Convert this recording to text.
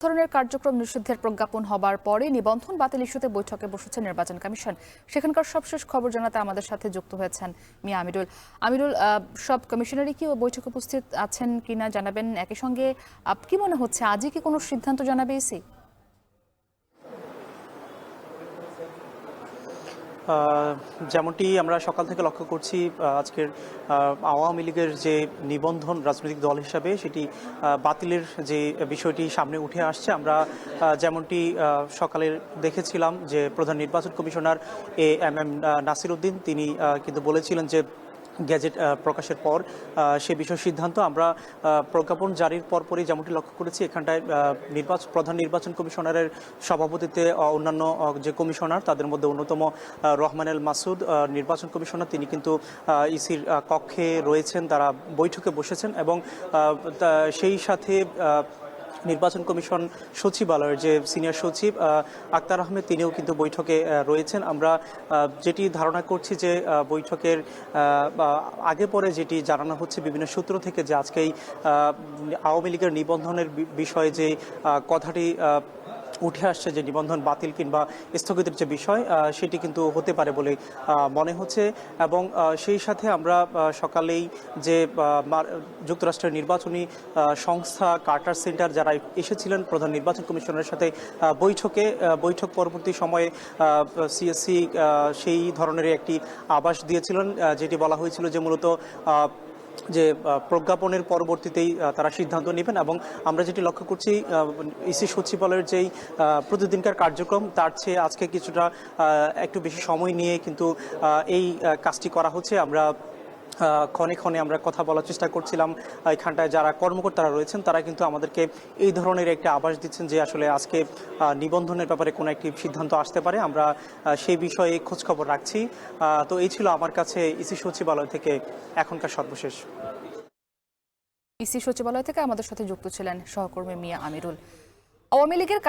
ধরনের কার্যক্রম নিষিদ্ধের প্রজ্ঞাপন হবার পরে নিবন্ধন বাতিল ইস্যুতে বৈঠকে বসেছে নির্বাচন কমিশন। সেখানকার সবশেষ খবর জানাতে আমাদের সাথে যুক্ত হয়েছেন মিয়া আমিরুল। আমিরুল, সব কমিশনারই কি বৈঠকে উপস্থিত আছেন কিনা জানাবেন। একই সঙ্গে কি মনে হচ্ছে, আজই কি কোনো সিদ্ধান্ত জানাবে ইসি? যেমনটি আমরা সকাল থেকে লক্ষ্য করছি, আজকের আওয়ামী লীগের যে নিবন্ধন রাজনৈতিক দল হিসাবে সেটি বাতিলের যে বিষয়টি সামনে উঠে আসছে। আমরা যেমনটি সকালে দেখেছিলাম যে প্রধান নির্বাচন কমিশনার এএমএম নাসির উদ্দিন তিনি কিন্তু বলেছিলেন যে গেজেট প্রকাশের পর সে বিষয়ে সিদ্ধান্ত আমরা প্রজ্ঞাপন জারির পরপরই যেমনটি লক্ষ্য করেছি, এখানটায় প্রধান নির্বাচন কমিশনারের সভাপতিত্বে অন্যান্য যে কমিশনার তাদের মধ্যে অন্যতম রহমান এল মাসুদ নির্বাচন কমিশনার, তিনি কিন্তু ইসির কক্ষে রয়েছেন, তারা বৈঠকে বসেছেন এবং সেই সাথে নির্বাচন কমিশন সচিবালয়ের যে সিনিয়র সচিব আক্তার আহমেদ তিনিও কিন্তু বৈঠকে রয়েছেন। আমরা যেটি ধারণা করছি যে বৈঠকের আগে পরে যেটি জানানো হচ্ছে বিভিন্ন সূত্র থেকে, যে আজকেই আওয়ামী লীগের নিবন্ধনের বিষয়ে যে কথাটি উঠে আসছে, যে নিবন্ধন বাতিল কিংবা স্থগিতের যে বিষয় সেটি কিন্তু হতে পারে বলে মনে হচ্ছে। এবং সেই সাথে আমরা সকালেই যে যুক্তরাষ্ট্রের নির্বাচনী সংস্থা কার্টার সেন্টার যারা এসেছিলেন প্রধান নির্বাচন কমিশনের সাথে বৈঠক পরবর্তী সময়ে সিএসসি সেই ধরনের একটি আভাস দিয়েছিলেন, যেটি বলা হয়েছিল যে মূলত যে প্রজ্ঞাপনের পরবর্তীতেই তারা সিদ্ধান্ত নেবেন। এবং আমরা যেটি লক্ষ্য করছি, ইসি সচিবালয়ের যেই প্রতিদিনকার কার্যক্রম তার চেয়ে আজকে কিছুটা একটু বেশি সময় নিয়ে কিন্তু এই কাজটি করা হচ্ছে। আমরা ক্ষণে ক্ষণে আমরা কথা বলার চেষ্টা করছিলাম, এখানটায় যারা কর্মকর্তারা রয়েছেন তারা কিন্তু আমাদেরকে এই ধরনের একটা আভাস দিচ্ছেন যে আসলে আজকে নিবন্ধনের ব্যাপারে কোনো একটি সিদ্ধান্ত আসতে পারে। আমরা সেই বিষয়ে খোঁজখবর রাখছি। তো এই ছিল আমার কাছে ইসি সচিবালয় থেকে এখনকার সর্বশেষ। ইসি সচিবালয় থেকে আমাদের সাথে যুক্ত ছিলেন সহকর্মী মিয়া আমিরুল। আওয়ামী লীগের